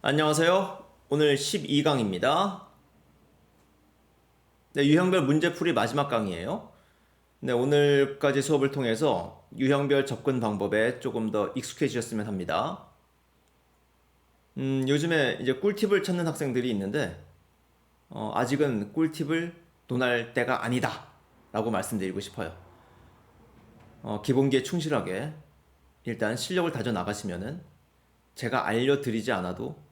안녕하세요. 오늘 12강입니다. 네, 유형별 문제풀이 마지막 강이에요. 네, 오늘까지 수업을 통해서 유형별 접근 방법에 조금 더 익숙해지셨으면 합니다. 요즘에 이제 꿀팁을 찾는 학생들이 있는데, 아직은 꿀팁을 논할 때가 아니다. 라고 말씀드리고 싶어요. 기본기에 충실하게 일단 실력을 다져 나가시면은 제가 알려드리지 않아도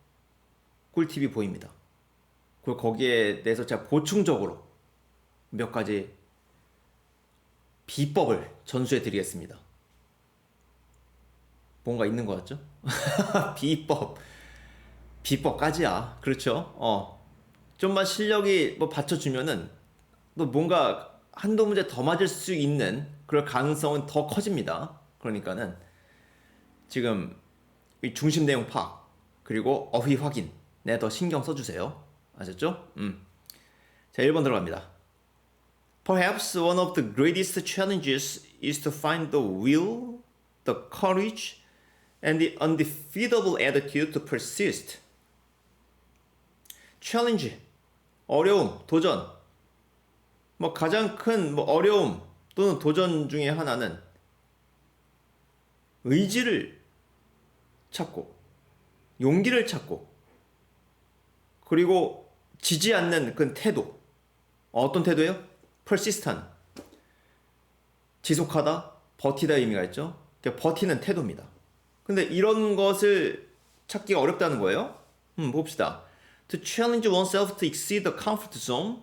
꿀팁이 보입니다. 그리고 거기에 대해서 제가 보충적으로 몇 가지 비법을 전수해 드리겠습니다. 뭔가 있는 것 같죠? 비법. 비법까지야. 그렇죠? 좀만 실력이 뭐 받쳐주면은 또 뭔가 한두 문제 더 맞을 수 있는 그럴 가능성은 더 커집니다. 그러니까는 지금 이 중심 내용 파악 그리고 어휘 확인에 더 신경 써주세요. 아셨죠? 자, 1번 들어갑니다. Perhaps one of the greatest challenges is to find the will, the courage, and the undefeatable attitude to persist. challenge, 어려움, 도전. 뭐 가장 큰 어려움 또는 도전 중에 하나는 의지를 찾고 용기를 찾고 그리고 지지 않는 그 태도. 어떤 태도예요? persistent. 지속하다, 버티다 의미가 있죠. 그러니까 버티는 태도입니다. 근데 이런 것을 찾기가 어렵다는 거예요. 봅시다. To challenge oneself to exceed the comfort zone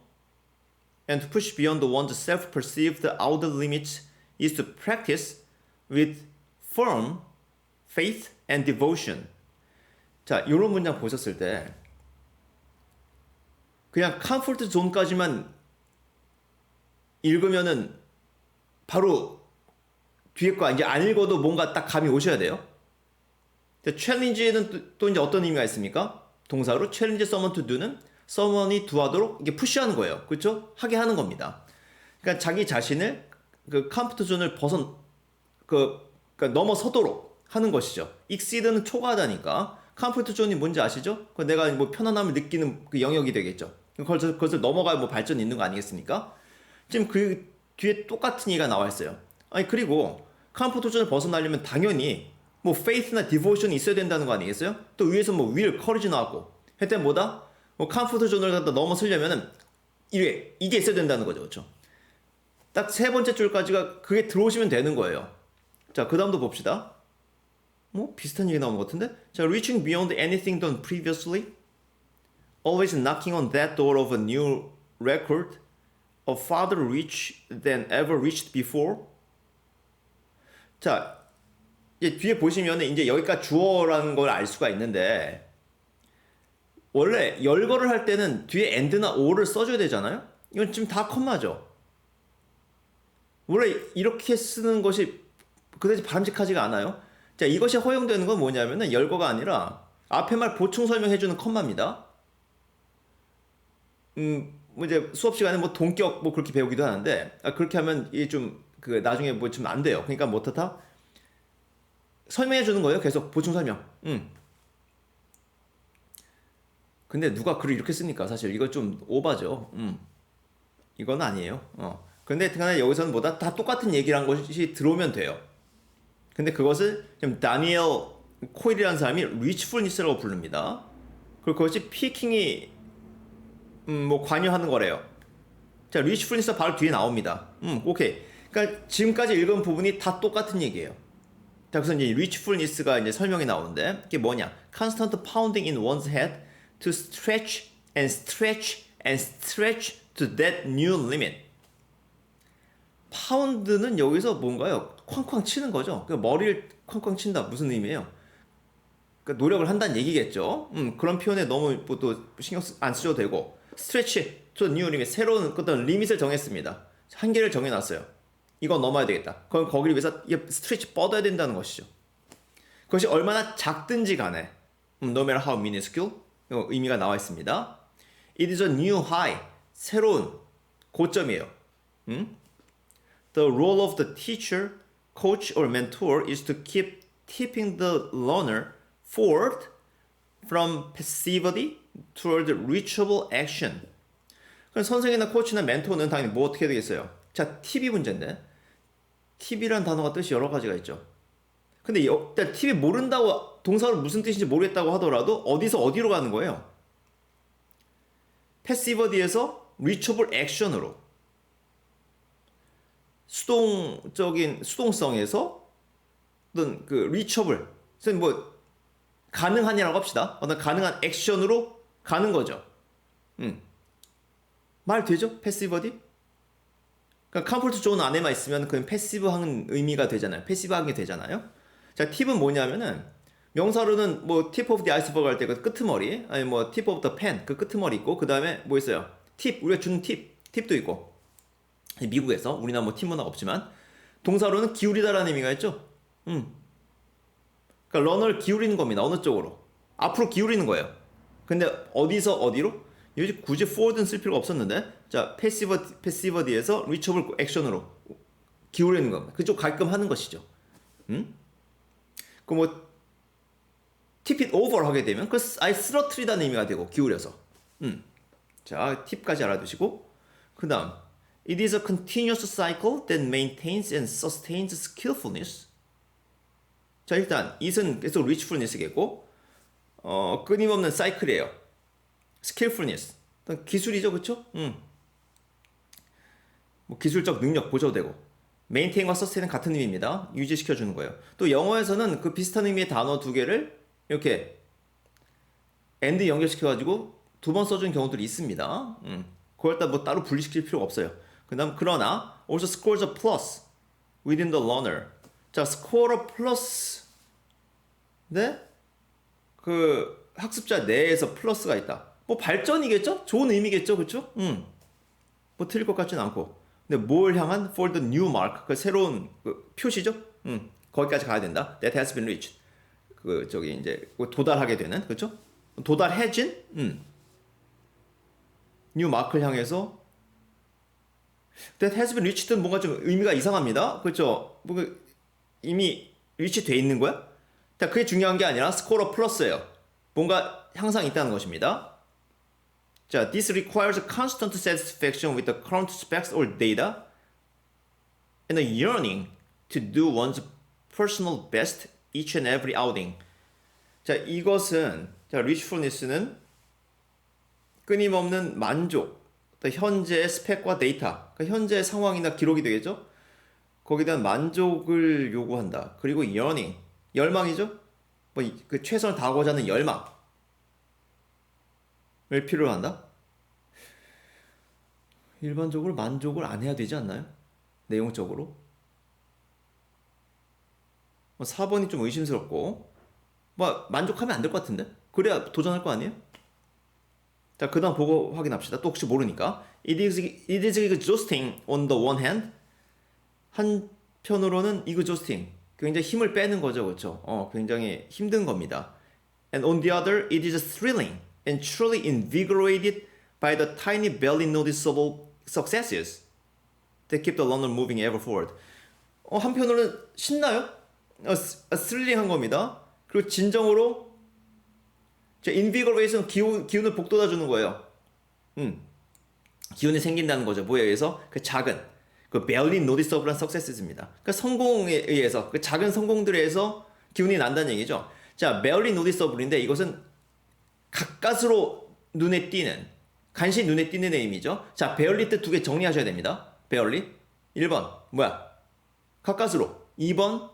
and to push beyond one's self-perceived outer limits is to practice with firm faith and devotion. 자, 이런 문장 보셨을 때 그냥 컴포트 존까지만 읽으면은 바로 뒤에 거 이제 안 읽어도 뭔가 딱 감이 오셔야 돼요. 챌린지는 또 이제 어떤 의미가 있습니까? 동사로 챌린지 someone to do는 someone이 do하도록 이게 푸시하는 거예요. 그렇죠? 하게 하는 겁니다. 그러니까 자기 자신을 그 컴포트 존을 그러니까 넘어서도록 하는 것이죠. exceed는 초과하다니까 컴포트 존이 뭔지 아시죠? 내가 뭐 편안함을 느끼는 그 영역이 되겠죠. 그것을 넘어가야 뭐 발전이 있는 거 아니겠습니까? 지금 그 뒤에 똑같은 얘기가 나와 있어요. 아니 그리고 컴포트 존을 벗어나려면 당연히 뭐 faith나 devotion이 있어야 된다는 거 아니겠어요? 또 위에서 뭐 will, courage 나왔고 하여튼 뭐다? 뭐 컴포트 존을 갖다 넘어서려면은 이게 있어야 된다는 거죠. 그렇죠? 딱 세 번째 줄까지가 그게 들어오시면 되는 거예요. 자, 그 다음도 봅시다. 뭐 비슷한 얘기 나온 것 같은데? 자, reaching beyond anything done previously, always knocking on that door of a new record, a farther reach than ever reached before. 자, 이제 뒤에 보시면은 이제 여기까지 주어라는 걸 알 수가 있는데 원래 열거를 할 때는 뒤에 and나 or를 써줘야 되잖아요. 이건 지금 다 컴마죠. 원래 이렇게 쓰는 것이 그다지 바람직하지가 않아요. 자, 이것이 허용되는 건 뭐냐면은 열거가 아니라 앞에 말 보충 설명해주는 컴마입니다. 뭐 이제 수업 시간에 뭐 동격 뭐 그렇게 배우기도 하는데 그렇게 하면 이게 좀 그 나중에 뭐 좀 안 돼요. 그러니까 못하다 설명해 주는 거예요. 계속 보충 설명. 근데 누가 글을 이렇게 쓰니까 사실 이거 좀 오바죠. 이건 아니에요. 근데 특히나 여기서는 뭐다 다 똑같은 얘기란 것이 들어오면 돼요. 근데 그것을 좀 다니엘 코일이라는 사람이 리치풀니스라고 부릅니다. 그리고 그것이 피킹이 뭐 관여하는 거래요. 자, 리치풀니스 바로 뒤에 나옵니다. 오케이. 그러니까 지금까지 읽은 부분이 다 똑같은 얘기예요. 자, 그래서 이제 리치풀니스가 이제 설명이 나오는데 이게 뭐냐? Constant pounding in one's head to stretch and stretch and stretch to that new limit. 파운드는 여기서 뭔가요? 쾅쾅 치는 거죠. 그러니까 머리를 쾅쾅 친다. 무슨 의미예요? 그러니까 노력을 한다는 얘기겠죠. 그런 표현에 너무 뭐또 신경 안 쓰셔도 되고 스트레치 to new limit 새로운 어떤 리밋을 정했습니다. 한계를 정해놨어요. 이거 넘어야 되겠다. 그럼 거기를 위해서 스트레치 뻗어야 된다는 것이죠. 그것이 얼마나 작든지 간에 no matter how minuscule 의미가 나와 있습니다. It is a new high 새로운 고점이에요. The role of the teacher, coach or mentor is to keep tipping the learner forward from passivity toward reachable action. 그럼 선생이나 코치나 멘토는 당연히 뭐 어떻게 되겠어요? 자, 팁이 문제인데 팁이란 단어가 뜻이 여러 가지가 있죠. 근데 일단 팁이 모른다고 동사로 무슨 뜻인지 모르겠다고 하더라도 어디서 어디로 가는 거예요? 패시버디에서 reachable action으로 수동성에서 어떤 그 reachable 뭐 가능한이라고 합시다. 어떤 가능한 액션으로 가는 거죠. 말 되죠? 패시버디? 그러니까 컴포트 존 안에만 있으면 그건 패시브한 의미가 되잖아요. 패시브한 게 되잖아요. 자, 팁은 뭐냐면은 명사로는 뭐 tip of the iceberg 할 때 그 끄트머리, 아니 뭐 tip of the pen 그 끄트머리 있고 그 다음에 뭐 있어요? 팁, 우리가 주는 팁도 있고 미국에서 우리나라 뭐 팁 문화가 없지만 동사로는 기울이다라는 의미가 있죠. 그러니까 러너를 기울이는 겁니다. 어느 쪽으로? 앞으로 기울이는 거예요. 근데 어디서 어디로? 요즘 굳이 forward는 쓸 필요가 없었는데 자, 패시버디에서 reachable action으로 기울이는 겁니다. 그쪽 가끔 하는 것이죠. 그 뭐 tip it over 하게 되면 그 아예 쓰러트리다는 의미가 되고 기울여서. 자, 팁까지 알아두시고 그 다음 It is a continuous cycle that maintains and sustains skillfulness. 자, 일단 it은 계속 reachfulness겠고 끊임없는 사이클이에요. skillfulness 기술이죠, 그렇죠? 뭐 기술적 능력 보셔도 되고 maintain과 sustain은 같은 의미입니다. 유지시켜 주는 거예요. 또 영어에서는 그 비슷한 의미의 단어 두 개를 이렇게 and 연결시켜 가지고 두 번 써주는 경우들이 있습니다. 그걸 뭐 따로 분리시킬 필요가 없어요. 그다음 그러나 also scores a plus within the learner. 자, score a plus 네? 그 학습자 내에서 플러스가 있다. 뭐 발전이겠죠? 좋은 의미겠죠, 그렇죠? 뭐 틀릴 것 같지는 않고. 근데 뭘 향한 for the new mark 그 새로운 그 표시죠? 거기까지 가야 된다. That has been reached. 그 저기 이제 도달하게 되는 그렇죠? 도달해진 new mark를 향해서 That has been reached는 뭔가 좀 의미가 이상합니다. 그렇죠? 뭐 이미 reach 돼 있는 거야? 자, 그게 중요한 게 아니라 스코어 플러스예요. 뭔가 향상 있다는 것입니다. 자, this requires a constant satisfaction with the current specs or data and a yearning to do one's personal best each and every outing. 자, 이것은 자, reachfulness는 끊임없는 만족, 현재의 스펙과 데이터, 그러니까 현재의 상황이나 기록이 되겠죠? 거기에 대한 만족을 요구한다. 그리고 yearning, 열망이죠? 뭐 그 최선을 다하고자 하는 열망을 필요로 한다. 일반적으로 만족을 안 해야 되지 않나요? 내용적으로. 4번이 좀 의심스럽고 뭐 만족하면 안 될 것 같은데? 그래야 도전할 거 아니에요? 자, 그 다음 보고 확인합시다. 또 혹시 모르니까 It is exhausting on the one hand. 한편으로는 exhausting 굉장히 힘을 빼는 거죠, 그렇죠? 굉장히 힘든 겁니다. And on the other, it is thrilling and truly invigorated by the tiny, barely noticeable successes that keep the learner moving ever forward. 한편으로는 신나요? 스릴링한 겁니다. 그리고 진정으로 invigorate는 기운을 북돋아 주는 거예요. 기운이 생긴다는 거죠. 뭐에 의해서? 그 작은 그 barely noticeable한 successes입니다. 그러니까 성공에 의해서 그 작은 성공들에 의해서 기운이 난다는 얘기죠. 자, barely noticeable인데 이것은 가까스로 눈에 띄는 간신히 눈에 띄는 의미죠. 자, barely 뜻 두 개 정리하셔야 됩니다. barely 1번 뭐야? 가까스로. 2번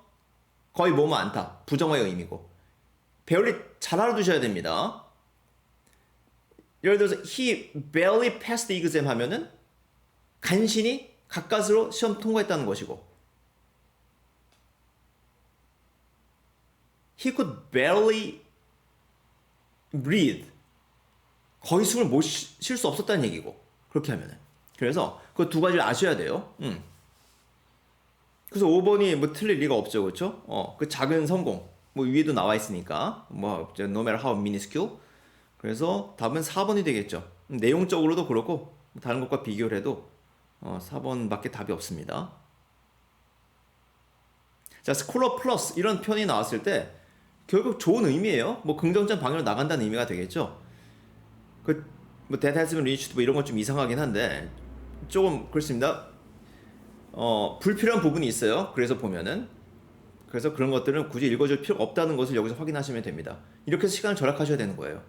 거의 뭐뭐 않다. 부정어의 의미고. barely 잘 알아두셔야 됩니다. 예를 들어서 he barely passed the exam 하면은 간신히 가까스로 시험 통과했다는 것이고 he could barely breathe 거의 숨을 못 쉴 수 없었다는 얘기고 그렇게 하면은 그래서 그 두 가지를 아셔야 돼요. 그래서 5번이 뭐 틀릴 리가 없죠, 그렇죠? 그 작은 성공 뭐 위에도 나와 있으니까 뭐 no matter how minuscule 그래서 답은 4번이 되겠죠. 내용적으로도 그렇고 다른 것과 비교를 해도 4번밖에 답이 없습니다. 자, 스코러 플러스 이런 표현이 나왔을 때 결국 좋은 의미예요. 뭐 긍정적 방향으로 나간다는 의미가 되겠죠. 뭐 that has been reached 뭐 이런 건 좀 이상하긴 한데 조금 그렇습니다. 불필요한 부분이 있어요. 그래서 보면은 그래서 그런 것들은 굳이 읽어줄 필요가 없다는 것을 여기서 확인하시면 됩니다. 이렇게 해서 시간을 절약하셔야 되는 거예요.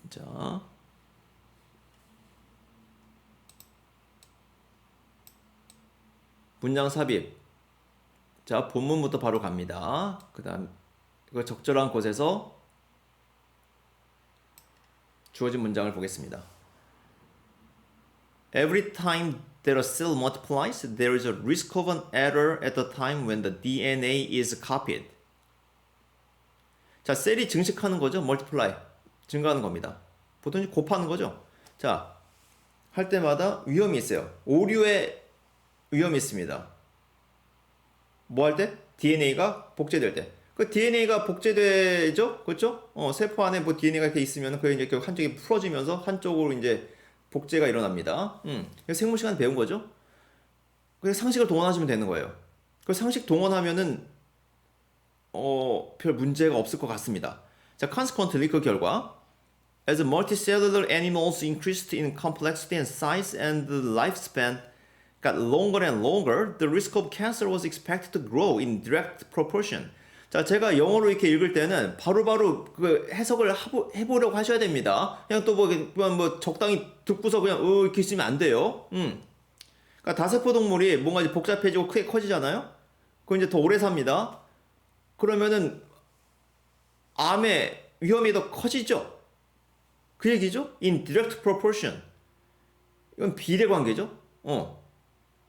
자, 문장 삽입. 자, 본문부터 바로 갑니다. 그 다음 이거 적절한 곳에서 주어진 문장을 보겠습니다. Every time that a cell multiplies, there is a risk of an error at the time when the DNA is copied. 자, 셀이 증식하는 거죠. multiply. 증가하는 겁니다. 보통 곱하는 거죠. 자, 할 때마다 위험이 있어요. 오류의 위험이 있습니다. 뭐 할 때? DNA가 복제될 때. 그 DNA가 복제되죠? 그렇죠? 세포 안에 뭐 DNA가 이렇게 있으면 그게 이제 한쪽이 풀어지면서 한쪽으로 이제 복제가 일어납니다. 생물 시간 배운 거죠? 그래서 상식을 동원하시면 되는 거예요. 그 상식 동원하면은 별 문제가 없을 것 같습니다. 자, consequently 그 결과 as multicellular animals increased in complexity and size and the lifespan got longer and longer, the risk of cancer was expected to grow in direct proportion. 자, 제가 영어로 이렇게 읽을 때는 바로바로 그 해석을 해보려고 하셔야 됩니다. 그냥 또 뭐 적당히 듣고서 그냥 이렇게 있으면 안 돼요. 그러니까 다세포 동물이 뭔가 이제 복잡해지고 크게 커지잖아요. 그럼 이제 더 오래 삽니다. 그러면은 암의 위험이 더 커지죠. 그 얘기죠. In direct proportion. 이건 비례 관계죠.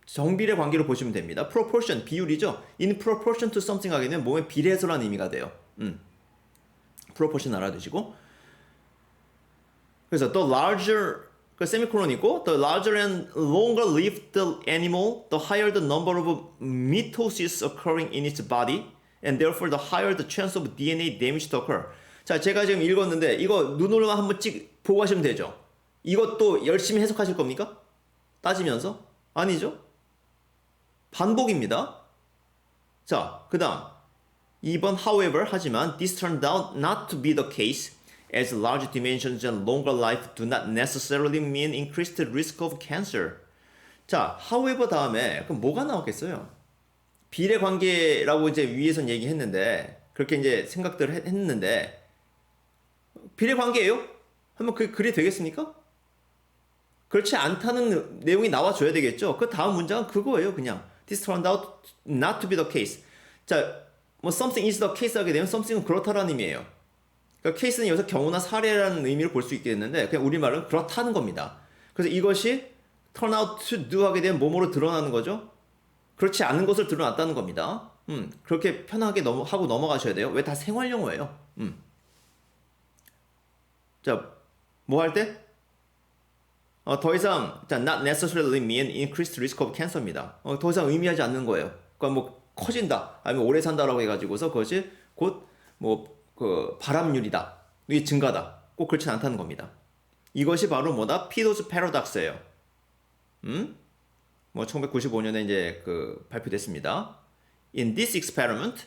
정비례 관계로 보시면 됩니다. proportion, 비율이죠. in proportion to something 하게 되면 몸에 비례해서라는 의미가 돼요. proportion 알아두시고. 그래서 the larger, 그 세미콜론이고 the larger and longer lived the animal, the higher the number of mitosis occurring in its body, and therefore the higher the chance of DNA damage to occur. 자, 제가 지금 읽었는데 이거 눈으로 한번 보고 가시면 되죠. 이것도 열심히 해석하실 겁니까? 따지면서? 아니죠. 반복입니다. 자, 그 다음 2번 however 하지만 this turned out not to be the case as large dimensions and longer life do not necessarily mean increased risk of cancer. 자, however 다음에 그럼 뭐가 나오겠어요? 비례 관계라고 이제 위에선 얘기했는데 그렇게 이제 생각들을 했는데 비례 관계예요? 한번 그래 되겠습니까? 그렇지 않다는 내용이 나와줘야 되겠죠. 그 다음 문장은 그거예요. 그냥 this turned out not to be the case. 자, 뭐 something is the case 하게 되면 something은 그렇다라는 의미예요. 그러니까 case는 여기서 경우나 사례라는 의미를 볼 수 있겠는데 그냥 우리말은 그렇다는 겁니다. 그래서 이것이 turn out to do 하게 되면 뭐뭐로 드러나는 거죠. 그렇지 않은 것을 드러났다는 겁니다. 그렇게 편하게 하고 넘어가셔야 돼요. 왜 다 생활 용어예요. 자, 뭐 할 때? 더 이상 자, not necessarily mean increased risk of cancer입니다. 더 이상 의미하지 않는 거예요. 그러니까 뭐 커진다, 아니면 오래 산다라고 해가지고서 그것이 곧 뭐 그 발암률이다, 이게 증가다, 꼭 그렇진 않다는 겁니다. 이것이 바로 뭐다? 피도스 패러독스예요. 뭐 1995년에 이제 그 발표됐습니다. In this experiment,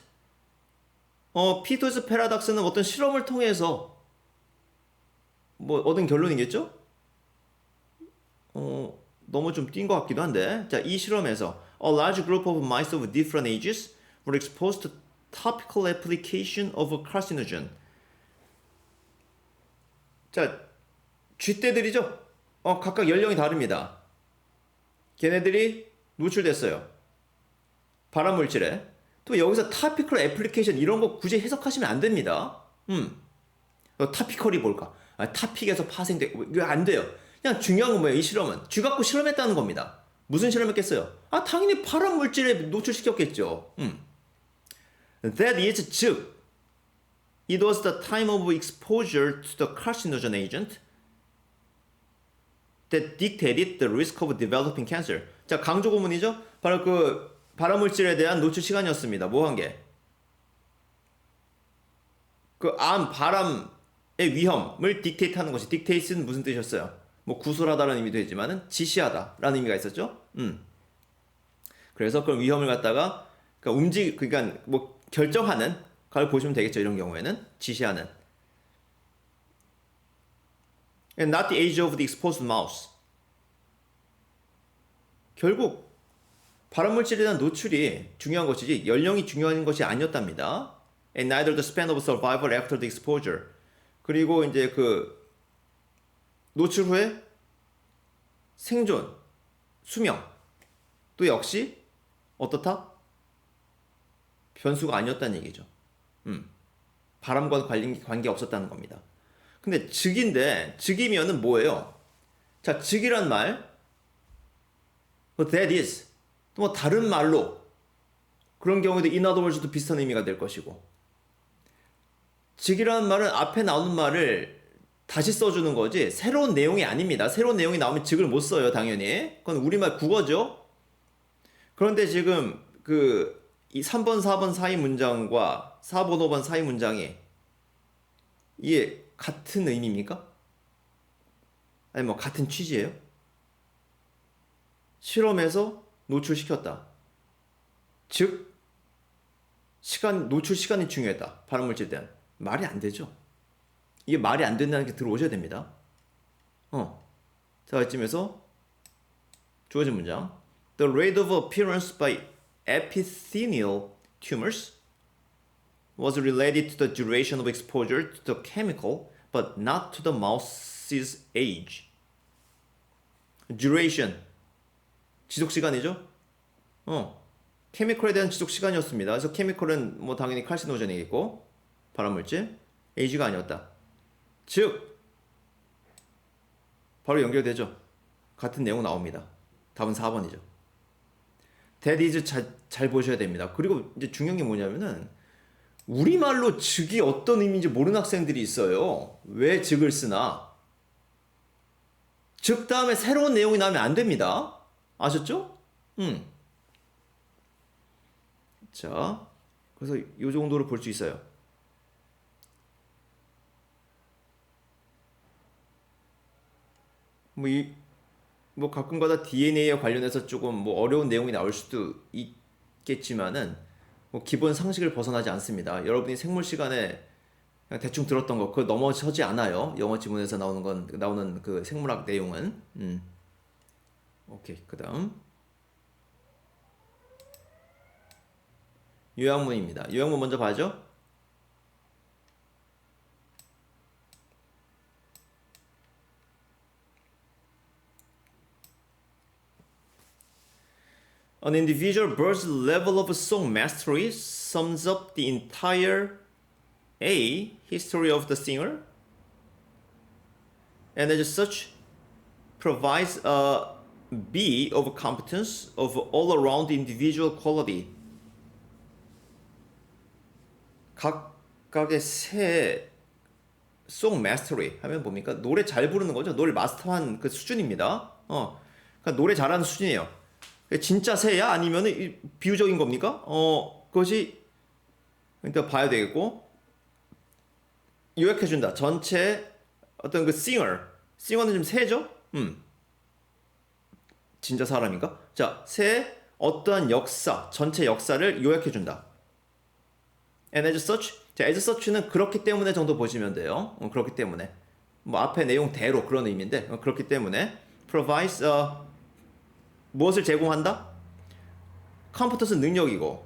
피도스 패러독스는 어떤 실험을 통해서 뭐 얻은 결론이겠죠? 너무 좀 뛴 것 같기도 한데, 자, 이 실험에서 a large group of mice of different ages were exposed to topical application of a carcinogen. 자, 쥐떼들이죠? 각각 연령이 다릅니다. 걔네들이 노출됐어요. 발암물질에. 또 여기서 topical application 이런 거 굳이 해석하시면 안 됩니다. topical이 뭘까? 탑픽에서 파생돼. 이거 안 돼요. 그냥 중요한 건 뭐예요? 이 실험은 쥐 갖고 실험했다는 겁니다. 무슨 실험했겠어요? 당연히 발암 물질에 노출시켰겠죠. That is, 즉, it was the time of exposure to the carcinogen agent that dictated the risk of developing cancer. 자, 강조 고문이죠? 바로 그 발암 물질에 대한 노출 시간이었습니다. 뭐 한 게? 그 발암의 위험을 딕테이트하는 것이, 딕테이트는 무슨 뜻이었어요? 뭐 구술하다라는 의미도 있지만은 지시하다라는 의미가 있었죠. 그래서 그런 위험을 갖다가 그러니까 그러니까 뭐 결정하는 걸 보시면 되겠죠. 이런 경우에는 지시하는. And not the age of the exposed mouse. 결국 발암물질에 대한 노출이 중요한 것이지 연령이 중요한 것이 아니었답니다. And neither the span of survival after the exposure. 그리고 이제 그 노출 후에 생존, 수명 또 역시 어떻다? 변수가 아니었다는 얘기죠. 발암과 관계 없었다는 겁니다. 근데 즉인데 즉이면은 뭐예요? 자, 즉이란 말, that is, 또 뭐 다른 말로 그런 경우에도 in other words도 비슷한 의미가 될 것이고, 즉이라는 말은 앞에 나오는 말을 다시 써주는 거지 새로운 내용이 아닙니다. 새로운 내용이 나오면 즉을 못 써요, 당연히. 그건 우리말 국어죠. 그런데 지금 이 3번, 4번 사이 문장과 4번, 5번 사이 문장이 이게 같은 의미입니까? 아니 뭐 같은 취지예요? 실험에서 노출시켰다. 즉 노출 시간이 중요했다. 발암물질 때는. 말이 안 되죠. 이게 말이 안 된다는 게 들어오셔야 됩니다. 자, 이쯤에서 주어진 문장. The rate of appearance by epithelial tumors was related to the duration of exposure to the chemical, but not to the mouse's age. duration, 지속 시간이죠? 케미컬에 대한 지속 시간이었습니다. 그래서 케미컬은 뭐 당연히 칼시노젠이겠고 발암물질, age가 아니었다. 즉 바로 연결되죠. 같은 내용 나옵니다. 답은 4번이죠. That is 잘 보셔야 됩니다. 그리고 이제 중요한 게 뭐냐면은 우리말로 즉이 어떤 의미인지 모르는 학생들이 있어요. 왜 즉을 쓰나? 즉 다음에 새로운 내용이 나오면 안 됩니다. 아셨죠? 자, 그래서 이 정도로 볼 수 있어요. 뭐 가끔가다 DNA에 관련해서 조금 뭐 어려운 내용이 나올 수도 있겠지만은 뭐 기본 상식을 벗어나지 않습니다. 여러분이 생물 시간에 그냥 대충 들었던 거 그거 넘어서지 않아요. 영어 지문에서 나오는 그 생물학 내용은. 오케이, 그다음 요약문입니다. 요약문 먼저 봐죠. An individual bird's level of song mastery sums up the entire A. history of the singer, and as such provides a B. of competence of all-around individual quality. 각각의 새 song mastery 하면 뭡니까? 노래 잘 부르는 거죠. 노래 마스터한 그 수준입니다. 그러니까 노래 잘하는 수준이에요. 진짜 새야? 아니면 비유적인 겁니까? 그것이 일단 봐야 되겠고, 요약해준다. 전체 어떤 그 싱어는 좀 새죠? 진짜 사람인가? 자, 새 어떠한 역사, 전체 역사를 요약해준다. And as such, 자, as such는 그렇기 때문에 정도 보시면 돼요. 그렇기 때문에. 뭐 앞에 내용대로 그런 의미인데, 그렇기 때문에 provides 무엇을 제공한다? 컴퓨터스 능력이고,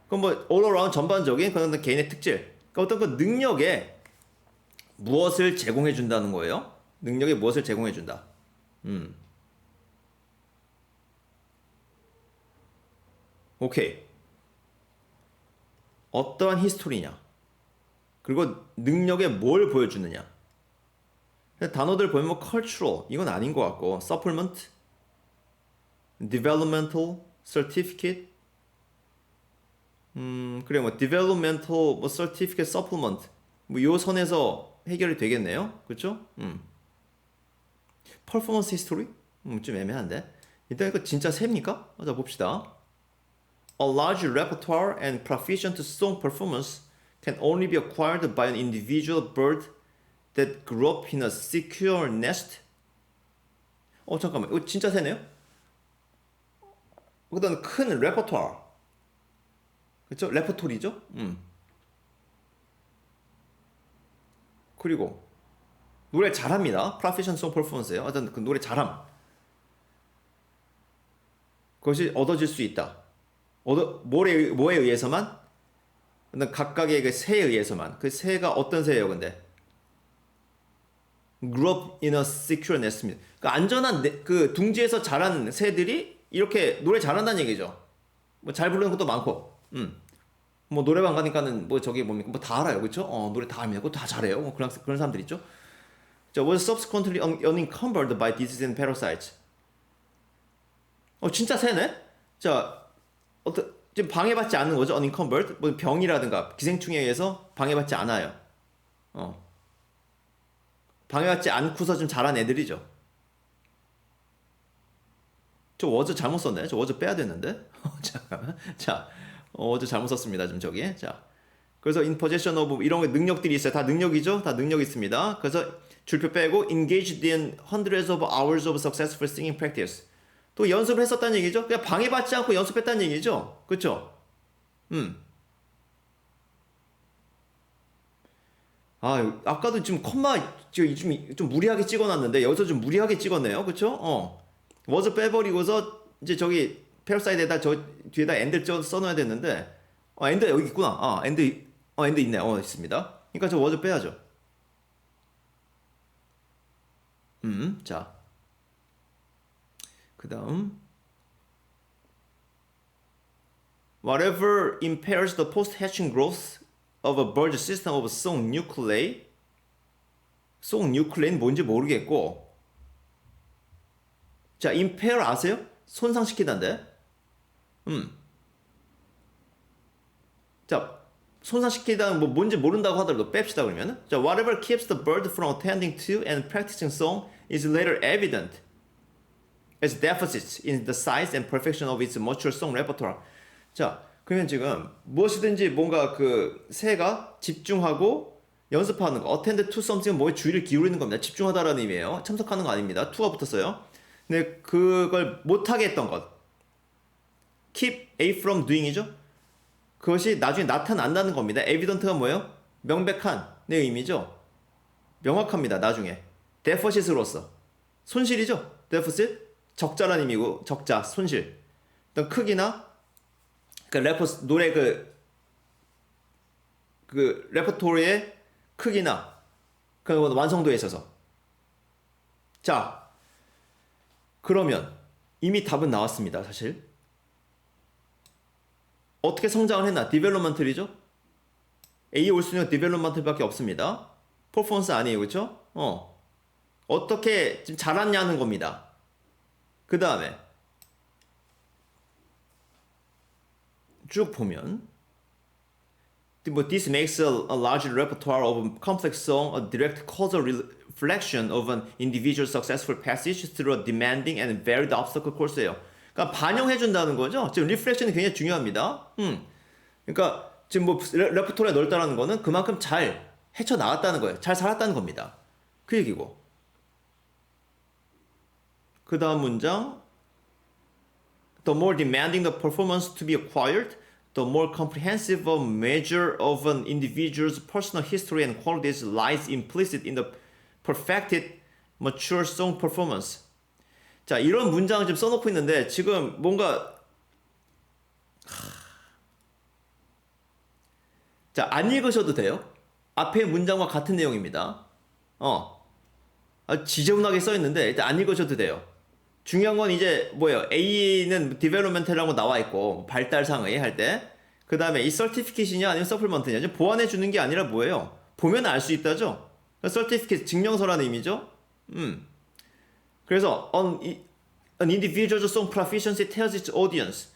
그럼 뭐 all around 전반적인 그런 개인의 특질, 그러니까 어떤 그 능력에 무엇을 제공해 준다는 거예요. 능력에 무엇을 제공해 준다. 오케이. 어떠한 히스토리냐, 그리고 능력에 뭘 보여주느냐. 단어들 보면 뭐 cultural 이건 아닌 것 같고, supplement, developmental, certificate, 그래 뭐 developmental, 뭐 certificate, supplement, 뭐 요 선에서 해결이 되겠네요. 그렇죠? performance history? 좀 애매한데. 일단 이거 진짜 셉니까? 자 봅시다. A large repertoire and proficient song performance can only be acquired by an individual bird that grew up in a secure nest. 잠깐만, 이거 진짜 새네요? 그다음 큰 레퍼toire, 그렇죠? 레퍼토리죠. 그리고 노래 잘합니다. 프로페셔널 송 퍼포먼스예요. 어떤 그 노래 잘함. 그것이 얻어질 수 있다. 뭐에 의해서만? 각각의 그 새에 의해서만. 그 새가 어떤 새예요, 근데? Grew up in a secure nest입니다. 그 안전한 그 둥지에서 자란 새들이 이렇게 노래 잘한다는 얘기죠. 뭐 잘 부르는 것도 많고, 뭐 노래방 가니까는 뭐 저기 뭡니까? 뭐 다 알아요, 그렇죠? 노래 다 알고 다 잘해요. 뭐 그런 사람들 있죠. 자, was subsequently unencumbered by disease and parasites. 진짜 새네? 자, 지금 방해받지 않는 거죠? unencumbered. 뭐 병이라든가 기생충에 의해서 방해받지 않아요. 방해받지 않고서 좀 자란 애들이죠. 저 워즈 잘못 썼네. 저 워즈 빼야 되는데. 잠깐만. 자, 워즈 잘못 썼습니다. 지금 저기. 자, 그래서 in possession of 이런 능력들이 있어요. 다 능력이죠. 다 능력 있습니다. 그래서 줄표 빼고 engaged in hundreds of hours of successful singing practice. 또 연습을 했었다는 얘기죠. 그냥 방해받지 않고 연습했다는 얘기죠. 그렇죠? 아까도 지금 콤마 좀 무리하게 찍어놨는데 여기서 좀 무리하게 찍었네요. 그렇죠? 워즈 빼버리고서 이제 저기 페러사이드에다 저 뒤에다 엔드 써놔야 됐는데 엔드 여기 있구나. 엔드 있네. 있습니다. 그러니까 저 워즈 빼야죠. 자, 그 다음 whatever impairs the post-hatching growth of a bird system of song nuclei. song nuclei는 뭔지 모르겠고, 자, impair 아세요? 손상시키다인데. 자, 손상시키다는 뭐 뭔지 모른다고 하더라도 뺍시다 그러면은. 자, whatever keeps the bird from attending to and practicing song is later evident as deficits in the size and perfection of its mature song repertoire. 자, 그러면 지금 무엇이든지 뭔가 그 새가 집중하고 연습하는 거, attend to something 뭐에 주의를 기울이는 겁니다. 집중하다라는 의미예요. 참석하는 거 아닙니다. to가 붙었어요. 근데 그걸 못하게 했던 것, keep A from doing이죠. 그것이 나중에 나타난다는 겁니다. evident가 뭐예요? 명백한 내 의미죠. 명확합니다. 나중에 deficit으로서 손실이죠. deficit 적자라는 의미고, 적자, 손실. 어떤 크기나 그 노래 그 레퍼토리의 크기나 그 완성도에 있어서. 자, 그러면 이미 답은 나왔습니다. 사실 어떻게 성장을 했나? 디벨롭먼트리죠. A에 올 수 있는 디벨롭먼트밖에 없습니다. 퍼포먼스 아니에요, 그렇죠? 어떻게 지금 자랐냐는 겁니다. 그 다음에 쭉 보면 뭐 this makes a large repertoire of complex song a direct causal reflection of an individual's successful passage through a demanding and varied obstacle course예요. 그러니까 반영해 준다는 거죠. 지금 리플렉션이 굉장히 중요합니다. 그러니까 지금 뭐 레퍼토리가 넓다라는 거는 그만큼 잘 헤쳐 나갔다는 거예요. 잘 살았다는 겁니다. 그 얘기고. 그 다음 문장 The more demanding the performance to be acquired, the more comprehensive a measure of an individual's personal history and qualities lies implicit in the perfected, mature song performance. 자, 이런 문장을 지금 써놓고 있는데 지금 뭔가 자, 안 읽으셔도 돼요. 앞에 문장과 같은 내용입니다. 지저분하게 써있는데 일단 안 읽으셔도 돼요. 중요한 건 이제 뭐예요? A는 디벨롭먼트라고 나와 있고 발달 상의 할 때, 그 다음에 이 서티피킷이냐 아니면 서플먼트냐 지금 보완해 주는 게 아니라 뭐예요? 보면 알 수 있다죠. 서티피킷 증명서라는 의미죠. 그래서 an individual's song proficiency tells its audience,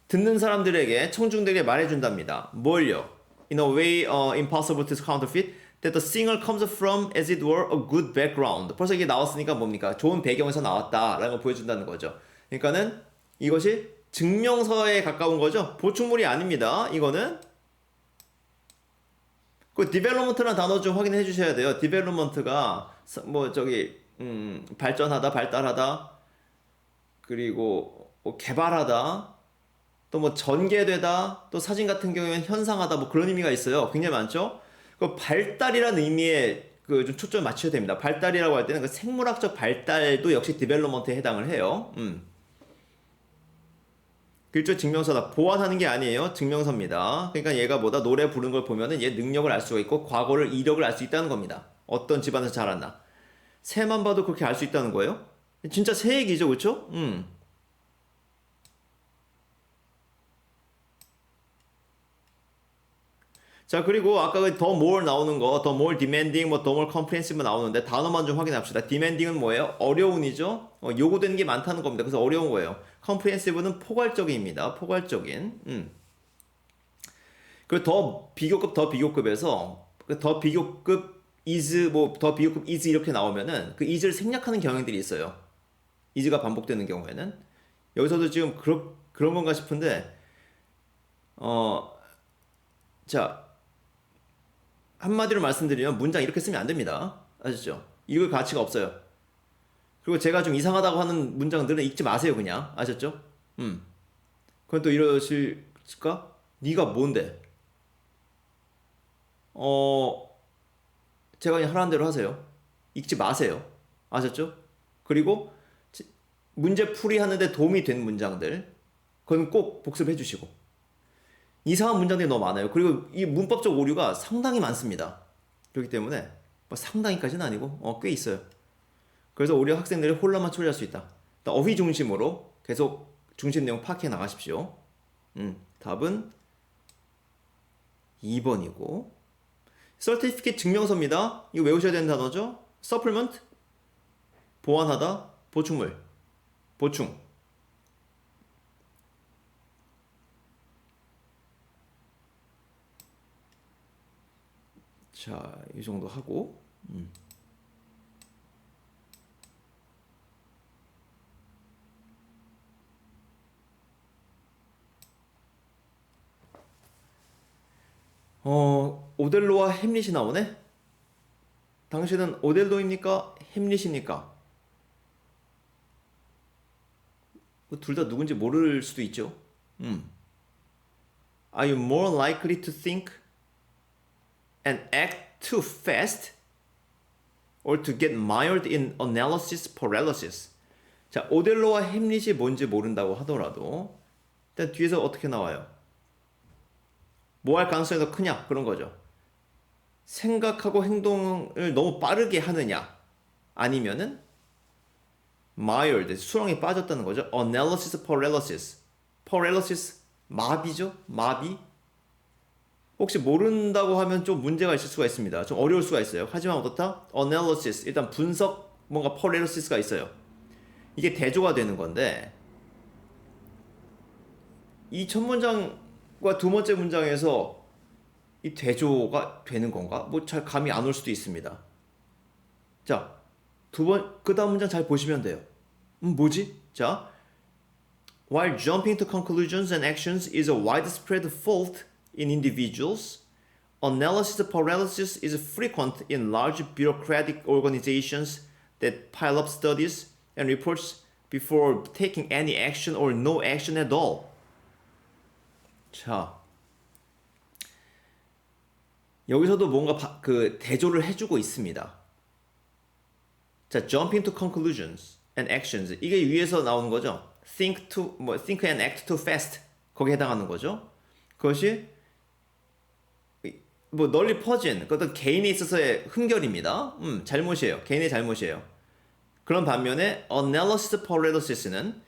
듣는 사람들에게 청중들에게 말해준답니다. 뭘요? In a way impossible to counterfeit, that the singer comes from as it were a good background. 벌써 이게 나왔으니까 뭡니까? 좋은 배경에서 나왔다라는 걸 보여준다는 거죠. 그러니까는 이것이 증명서에 가까운 거죠. 보충물이 아닙니다. 이거는 그 디벨롭먼트라는 단어 좀 확인해 주셔야 돼요. 디벨롭먼트가 뭐 저기 발전하다, 발달하다, 그리고 뭐 개발하다, 또 뭐 전개되다, 또 사진 같은 경우에는 현상하다, 뭐 그런 의미가 있어요. 굉장히 많죠? 그 발달이라는 의미에 그 좀 초점을 맞춰야 됩니다. 발달이라고 할 때는 그 생물학적 발달도 역시 디벨롭먼트에 해당을 해요. 글조 증명서다. 보완하는 게 아니에요. 증명서입니다. 그러니까 얘가 뭐다 노래 부르는 걸 보면은 얘 능력을 알 수가 있고 과거를 이력을 알 수 있다는 겁니다. 어떤 집안에서 자랐나. 새만 봐도 그렇게 알 수 있다는 거예요. 진짜 새 얘기죠, 그렇죠? 자, 그리고 아까 그 더 more 나오는 거, 더 more demanding, 뭐 더 more comprehensive 나오는데 단어만 좀 확인합시다. demanding은 뭐예요? 어려운이죠? 요구되는 게 많다는 겁니다. 그래서 어려운 거예요. comprehensive는 포괄적입니다. 포괄적인. 그리고 더 비교급, 더 비교급에서 그 더 비교급 is, 뭐 더 비교급 is 이렇게 나오면은 그 is를 생략하는 경향들이 있어요. is가 반복되는 경우에는. 여기서도 지금 그런 건가 싶은데, 자, 한마디로 말씀드리면 문장 이렇게 쓰면 안 됩니다. 아시죠? 읽을 가치가 없어요. 그리고 제가 좀 이상하다고 하는 문장들은 읽지 마세요, 그냥. 아셨죠? 그건 또 이러실까? 네가 뭔데? 제가 그냥 하라는 대로 하세요. 읽지 마세요. 아셨죠? 그리고 문제 풀이 하는데 도움이 된 문장들, 그건 꼭 복습해 주시고. 이상한 문장들이 너무 많아요. 그리고 이 문법적 오류가 상당히 많습니다. 그렇기 때문에 뭐 상당히까지는 아니고 꽤 있어요. 그래서 오히려 학생들이 혼란만 초래할 수 있다. 어휘 중심으로 계속 중심 내용 파악해 나가십시오. 답은 2번이고. certificate 증명서입니다. 이거 외우셔야 되는 단어죠. supplement 보완하다, 보충물, 보충. 자, 이 정도 하고. 오델로와 햄릿이 나오네? 당신은 오델로입니까? 햄릿입니까? 둘 다 누군지 모를 수도 있죠. Are you more likely to think and act too fast or to get mired in analysis paralysis? 자, 오델로와 햄릿이 뭔지 모른다고 하더라도 일단 뒤에서 어떻게 나와요? 뭐 할 가능성이 더 크냐? 그런 거죠. 생각하고 행동을 너무 빠르게 하느냐? 아니면은 mired, 수렁에 빠졌다는 거죠. analysis paralysis. paralysis, 마비죠? 마비. 혹시 모른다고 하면 좀 문제가 있을 수가 있습니다. 좀 어려울 수가 있어요. 하지만 어떻다? analysis, 일단 분석, 뭔가 paralysis가 있어요. 이게 대조가 되는 건데 이 첫 문장과 두 번째 문장에서 이 대조가 되는 건가? 뭐 잘 감이 안 올 수도 있습니다. 자, 그 다음 문장 잘 보시면 돼요. 뭐지? 자, while jumping to conclusions and actions is a widespread fault in individuals, analysis paralysis is frequent in large bureaucratic organizations that pile up studies and reports before taking any action or no action at all. 자, 여기서도 뭔가 그 대조를 해주고 있습니다. 자, jumping to conclusions and actions. 이게 위에서 나오는 거죠. think and act too fast. 거기에 해당하는 거죠. 그것이 뭐 널리 퍼진 어떤 개인에 있어서의 흠결입니다. 잘못이에요. 개인의 잘못이에요. 그런 반면에 analysis paralysis는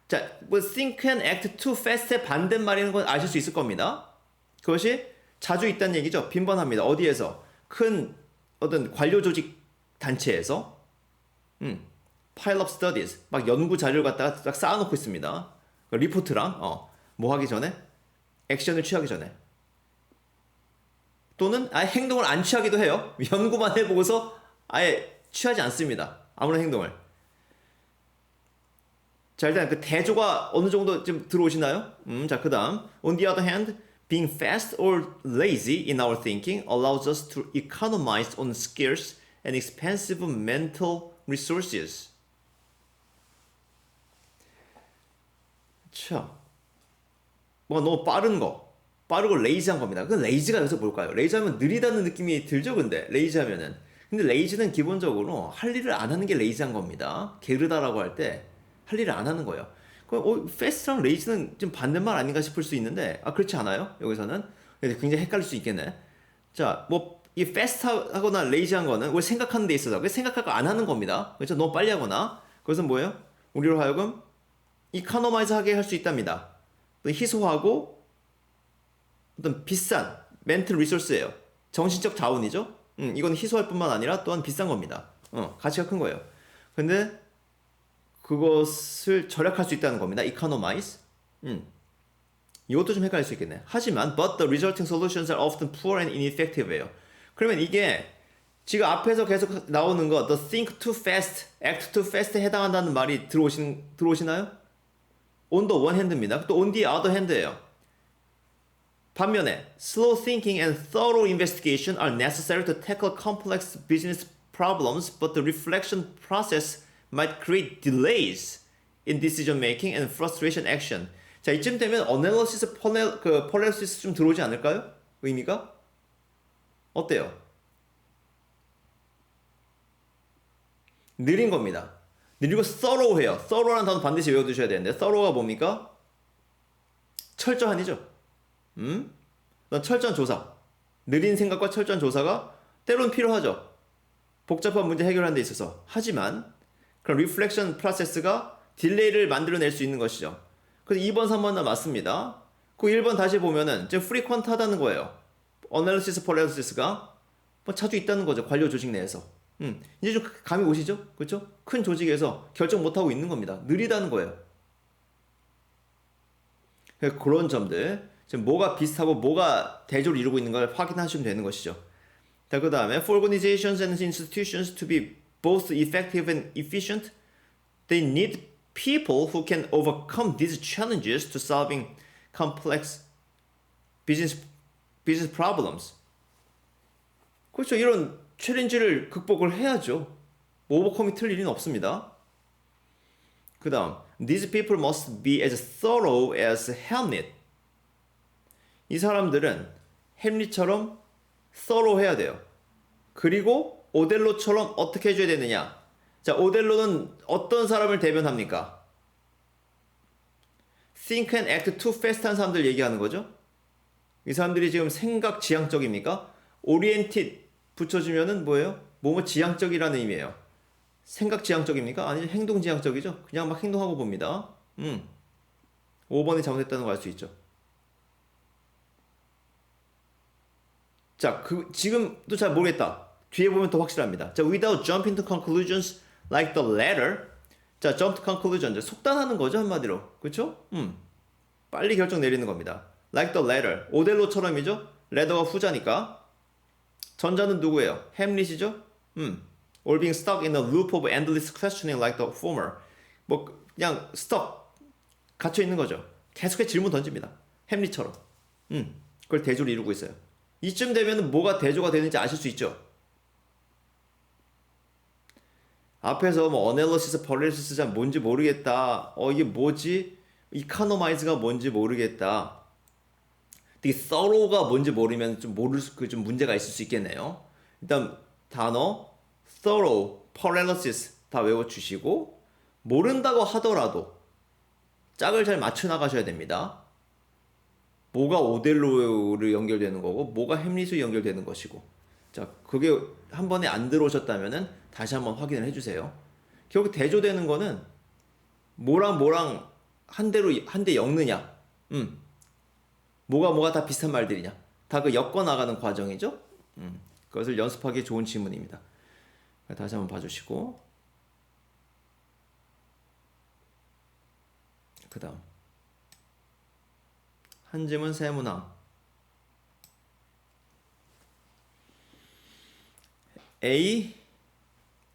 자, 뭐 think and act too fast의 반대말이라는 건 아실 수 있을 겁니다. 그것이 자주 있다는 얘기죠. 빈번합니다. 어디에서? 큰 어떤 관료 조직 단체에서 pile up studies 막 연구 자료를 갖다가 딱 쌓아놓고 있습니다. 리포트랑 뭐 하기 전에 액션을 취하기 전에 또는 아예 행동을 안 취하기도 해요. 연구만 해보고서 아예 취하지 않습니다. 아무런 행동을. 자, 일단 그 대조가 어느 정도 좀 들어오시나요? 자, 그 다음 on the other hand, being fast or lazy in our thinking allows us to economize on scarce and expensive mental resources. 자, 뭔가 너무 빠르고 레이지한 겁니다. 그 레이지가 여기서 뭘까요? 레이지하면 느리다는 느낌이 들죠, 근데 레이지하면은. 근데 레이지는 기본적으로 할 일을 안 하는 게 레이지한 겁니다. 게으르다라고 할 때 할 일을 안 하는 거예요. 그럼 패스트랑 레이지는 좀 반대말 아닌가 싶을 수 있는데, 그렇지 않아요? 여기서는 굉장히 헷갈릴 수 있겠네. 자, 뭐 이 패스트하거나 레이지한 거는 우리 생각하는 데 있어서 생각하고 안 하는 겁니다. 그렇죠? 너무 빨리 하거나. 그것은 뭐예요? 우리로 하여금 이카노마이즈 하게 할 수 있답니다. 희소하고 어떤 비싼 멘탈 리소스예요. 정신적 자원이죠. 이건 희소할 뿐만 아니라 또한 비싼 겁니다. 가치가 큰 거예요. 근데 그것을 절약할 수 있다는 겁니다. economize. 이것도 좀 헷갈릴 수 있겠네. 하지만 but the resulting solutions are often poor and ineffective예요. 그러면 이게 지금 앞에서 계속 나오는 거 the think too fast, act too fast에 해당한다는 말이 들어오시나요? on the one hand입니다. 또 on the other hand예요. 반면에 slow thinking and thorough investigation are necessary to tackle complex business problems, but the reflection process might create delays in decision making and frustration action. 자, 이쯤 되면 analysis paralysis 좀 들어오지 않을까요? 의미가? 어때요? 느린 겁니다. 느리고 thorough해요. thorough라는 단어 반드시 외워두셔야 되는데 thorough가 뭡니까? 철저한이죠. 철저한 조사. 느린 생각과 철저한 조사가 때로는 필요하죠. 복잡한 문제 해결하는 데 있어서. 하지만 그런 리플렉션 프로세스가 딜레이를 만들어낼 수 있는 것이죠. 그래서 2번, 3번은 맞습니다. 그 1번 다시 보면은 이제 프리퀀트하다는 거예요. 어널리시스 퍼레시스가 뭐 자주 있다는 거죠. 관료 조직 내에서. 이제 좀 감이 오시죠? 그렇죠? 큰 조직에서 결정 못하고 있는 겁니다. 느리다는 거예요. 그런 점들, 지금 뭐가 비슷하고 뭐가 대조를 이루고 있는 걸 확인하시면 되는 것이죠. 자, 그 다음에 for organizations and institutions to be both effective and efficient, they need people who can overcome these challenges to solving complex business problems. 그렇죠. 이런 챌린지를 극복을 해야죠. 오버컴이 틀 일은 없습니다. 그 다음, these people must be as thorough as Hamlet. 이 사람들은 햄릿처럼 thorough 해야 돼요. 그리고 오델로처럼 어떻게 해줘야 되느냐? 자, 오델로는 어떤 사람을 대변합니까? think and act too fast 한 사람들 얘기하는 거죠. 이 사람들이 지금 생각 지향적입니까? oriented 붙여주면은 뭐예요? 뭐뭐 지향적이라는 의미예요. 생각 지향적입니까? 아니, 행동 지향적이죠. 그냥 막 행동하고 봅니다. 5번이 잘못했다는 걸 알 수 있죠. 자, 지금도 잘 모르겠다. 뒤에 보면 더 확실합니다. 자, without jumping to conclusions like the latter. 자, jump to conclusion. 속단하는 거죠, 한마디로. 그렇죠? 빨리 결정 내리는 겁니다. like the latter. 오델로처럼이죠? 레더가 후자니까. 전자는 누구예요? 햄릿이죠? or being stuck in a loop of endless questioning like the former. 뭐 그냥 stuck 갇혀 있는 거죠. 계속해서 질문 던집니다. 햄릿처럼. 그걸 대조를 이루고 있어요. 이쯤 되면 뭐가 대조가 되는지 아실 수 있죠. 앞에서 뭐 어널리시스 퍼레시스 잘 뭔지 모르겠다. 이게 뭐지? 이카노마이즈가 뭔지 모르겠다. 되게 thorough가 뭔지 모르면 좀 좀 문제가 있을 수 있겠네요. 일단 단어 thorough, paralysis 다 외워주시고 모른다고 하더라도 짝을 잘 맞춰 나가셔야 됩니다. 뭐가 오델로를 연결되는 거고 뭐가 햄릿으로 연결되는 것이고. 자, 그게 한 번에 안 들어오셨다면은 다시 한번 확인을 해주세요. 결국 대조되는 거는 뭐랑 한 대 엮느냐. 뭐가 다 비슷한 말들이냐. 다 그 엮어 나가는 과정이죠. 그것을 연습하기 좋은 질문입니다. 다시 한번 봐주시고. 그 다음. 한지문 세문항. A.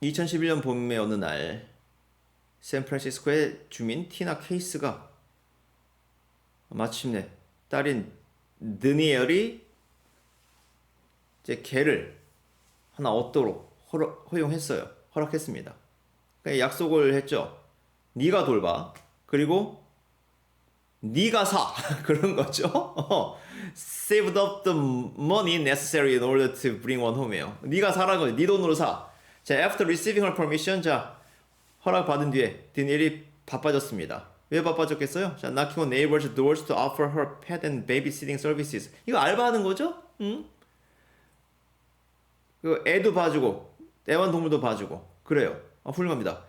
2011년 봄의 어느 날 샌프란시스코의 주민 티나 케이스가 마침내 딸인 드니엘이 이제 개를 하나 얻도록 허용했어요. 허락했습니다. 그러니까 약속을 했죠. 네가 돌봐. 그리고 네가 사 그런 거죠. Saved up the money necessary in order to bring one home이에요. 네가 사라는 거죠. 네 돈으로 사. 자, after receiving her permission, 자 허락 받은 뒤에 드니엘이 바빠졌습니다. 왜 바빠졌겠어요? 자, knocking on neighbors' doors to offer her pet and babysitting services. 이거 알바하는 거죠? 응? 그 애도 봐주고 애완동물도 봐주고 그래요. 훌륭합니다.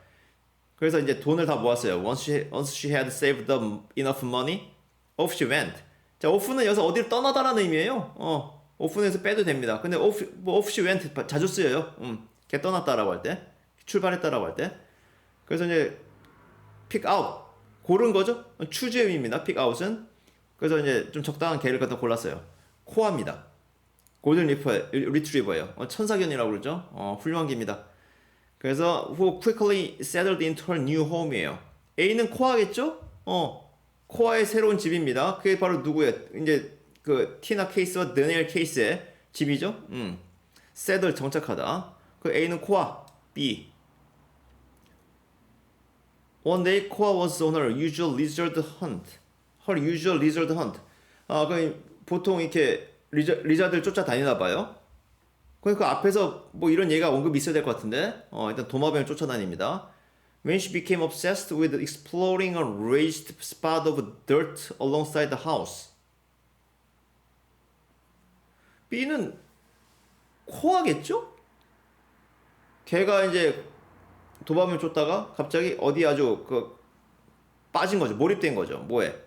그래서 이제 돈을 다 모았어요. Once she had saved up enough money, off she went. 자, off는 여기서 어디를 떠나다라는 의미예요. off에서 빼도 됩니다. 근데 off she went 자주 쓰여요. 걔 떠났다라고 할 때, 출발했다라고 할 때. 그래서 이제 pick out 고른 거죠. choose 의미입니다. pick out은. 그래서 이제 좀 적당한 개를 갖다 골랐어요. 코아입니다. 골든 리트리버예요. 천사견이라고 그러죠. 훌륭한 개입니다. 그래서 who quickly settled into her new home이에요. A는 코아겠죠? 코아의 새로운 집입니다. 그게 바로 누구예요? 이제 그 티나 케이스와 드니엘 케이스의 집이죠. settle 정착하다. 그 A는 코아, B. One day, Koa was on her usual lizard hunt. Her usual lizard hunt. 그 보통 이렇게 리자드를 쫓아다니나 봐요. 그러니까 앞에서 뭐 이런 얘기가 언급이 있어야 될 것 같은데 일단 도마뱀을 쫓아다닙니다. When she became obsessed with exploring a raised spot of dirt alongside the house. B는 코아겠죠? 걔가 이제 도마뱀을 쫓다가 갑자기 어디 아주 빠진 거죠. 몰입된 거죠. 뭐에?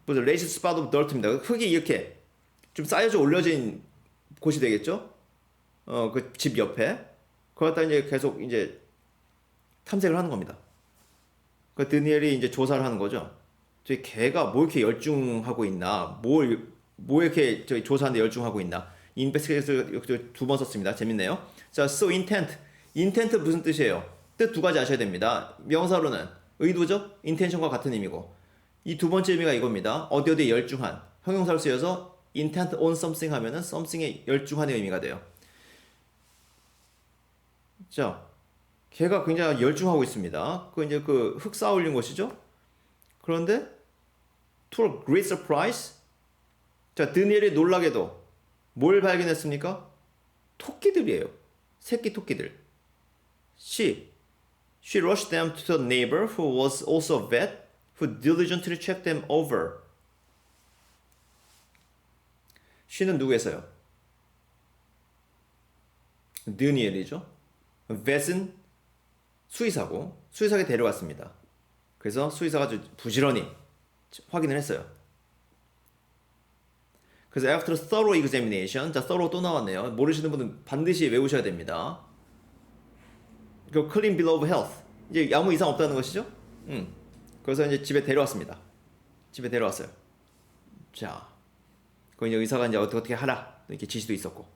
무슨 raised spot of dirt입니다. 흙이 이렇게 좀 쌓여져 올려진 곳이 되겠죠? 그 집 옆에. 그러다 이제 계속 이제 탐색을 하는 겁니다. 그 드니엘이 이제 조사를 하는 거죠. 저희 걔가 뭐 이렇게 열중하고 있나? 뭐 이렇게 저희 조사하는데 열중하고 있나? 인베스티게이션 두 번 썼습니다. 재밌네요. 자, so intent 무슨 뜻이에요? 뜻 두 가지 아셔야 됩니다. 명사로는 의도죠? intention과 같은 의미고. 이 두 번째 의미가 이겁니다. 어디에 열중한. 형용사를 쓰여서 intent on something 하면은 something에 열중한의 의미가 돼요. 자, 걔가 굉장히 열중하고 있습니다. 그 이제 그 흙 쌓아 올린 것이죠. 그런데 to a great surprise, 자, 드니엘이 놀라게도 뭘 발견했습니까? 토끼들이에요. 새끼 토끼들. She rushed them to the neighbor who was also a vet, who diligently checked them over. she는 누구에서요? 드니엘이죠. vet은 수의사고 수의사에게 데려갔습니다. 그래서 수의사가 아주 부지런히 확인을 했어요. 그래서 after thorough examination, 자, thorough 또 나왔네요. 모르시는 분은 반드시 외우셔야 됩니다. 그 clean bill of health, 이제 아무 이상 없다는 것이죠. 그래서 이제 집에 데려왔습니다. 집에 데려왔어요. 자, 그 이제 의사가 이제 어떻게 하라 이렇게 지시도 있었고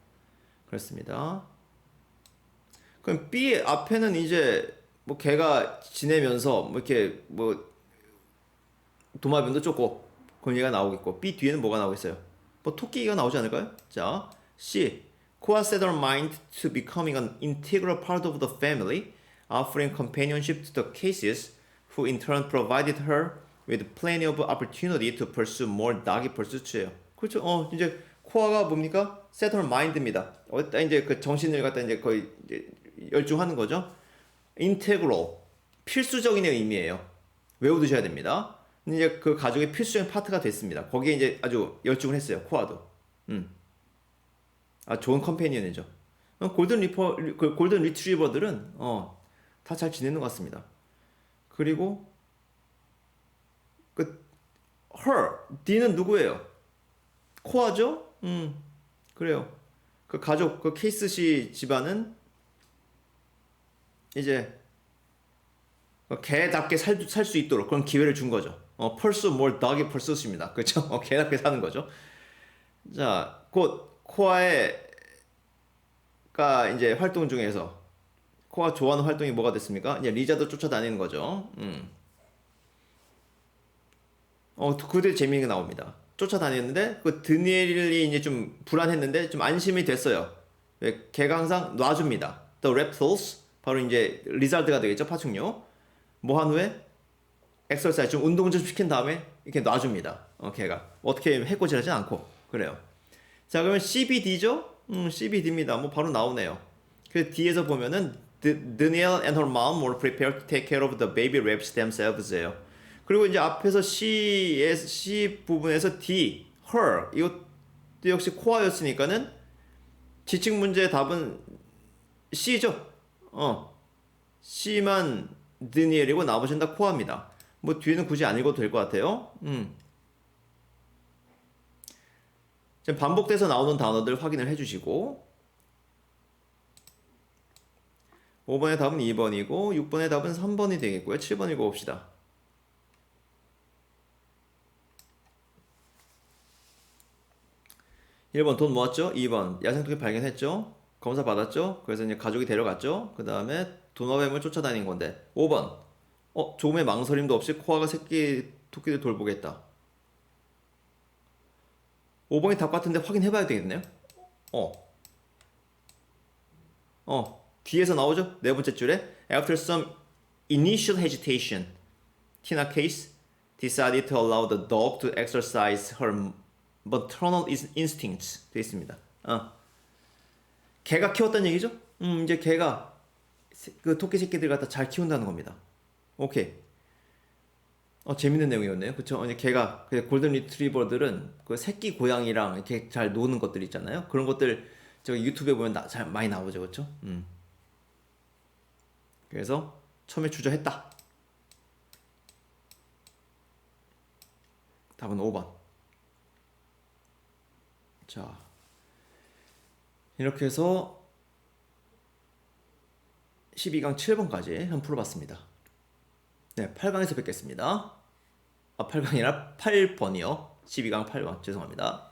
그렇습니다. 그럼 B 앞에는 이제 뭐 걔가 지내면서 뭐 이렇게 뭐 도마뱀도 쫓고 그런 얘기가 나오겠고, B 뒤에는 뭐가 나오겠어요? 뭐 토끼가 나오지 않을까요? 자, C. Koa set her mind to becoming an integral part of the family, offering companionship to the cases, who in turn provided her with plenty of opportunity to pursue more doggy pursuits예요. 그렇죠? 이제 코아가 뭡니까? set her mind입니다. 이제 그 정신을 갖다 이제 거의 이제 열중하는 거죠. integral, 필수적인 의미예요. 외워두셔야 됩니다. 이제 그 가족의 필수적인 파트가 됐습니다. 거기에 이제 아주 열중을 했어요. 코아도. 좋은 컴패니언이죠. 골든 리트리버들은 다 잘 지내는 것 같습니다. 그리고 그 her, D는 누구예요? 코아죠? 그래요. 그 가족, 그 케이스 씨 집안은 이제 개답게 살 수 있도록 그런 기회를 준 거죠. pursue more doggy pursuit입니다. 그렇죠? 개답게 사는 거죠. 자, 곧 코아가 이제 활동 중에서 코아 좋아하는 활동이 뭐가 됐습니까? 이제 리자드 쫓아다니는 거죠. 그때 재미있게 나옵니다. 쫓아다녔는데 그 드니엘이 이제 좀 불안했는데 좀 안심이 됐어요. 왜? 걔가 항상 놔줍니다. The reptiles, 바로 이제 리자드가 되겠죠, 파충류. 뭐 한 후에 엑서사이즈 좀 운동 좀 시킨 다음에 이렇게 놔줍니다. 걔가 어떻게 해코지하지 않고 그래요. 자 그러면 CBD죠? CBD입니다. 뭐 바로 나오네요. 그 뒤에서 보면은 Danielle and her mom were prepared to take care of the baby rabbits themselves예요. 그리고 이제 앞에서 C 부분에서 D, her 이것도 역시 코어였으니까는 지칭 문제의 답은 C죠. C만 드니엘이고 나머지는 다 코어입니다. 뭐 뒤에는 굳이 안 읽어도 될 것 같아요. 지금 반복돼서 나오는 단어들 확인을 해주시고 5번의 답은 2번이고 6번의 답은 3번이 되겠고요. 7번 읽어봅시다. 1번 돈 모았죠? 2번 야생토끼 발견했죠? 검사 받았죠? 그래서 이제 가족이 데려갔죠? 그 다음에 도마뱀을 쫓아다닌 건데 5번 조금의 망설임도 없이 코아가 새끼 토끼를 돌보겠다. 5번이 답 같은데 확인해봐야 되겠네요. 뒤에서 나오죠? 네 번째 줄에 After some initial hesitation, Tina Case decided to allow the dog to exercise her maternal instincts 돼 있습니다. 개가 키웠다는 얘기죠? 이제 개가 그 토끼 새끼들 갖다 잘 키운다는 겁니다. 오케이. 재밌는 내용이었네요. 그쵸? 이제 개가 골든 리트리버들은 그 새끼 고양이랑 이렇게 잘 노는 것들 있잖아요. 그런 것들 저기 유튜브에 보면 잘 많이 나오죠, 그렇죠? 그래서 처음에 주저했다. 답은 5번. 자, 이렇게 해서 12강 7번까지 한번 풀어봤습니다. 네, 8강에서 뵙겠습니다. 8강이라 8번이요. 12강 8번 죄송합니다.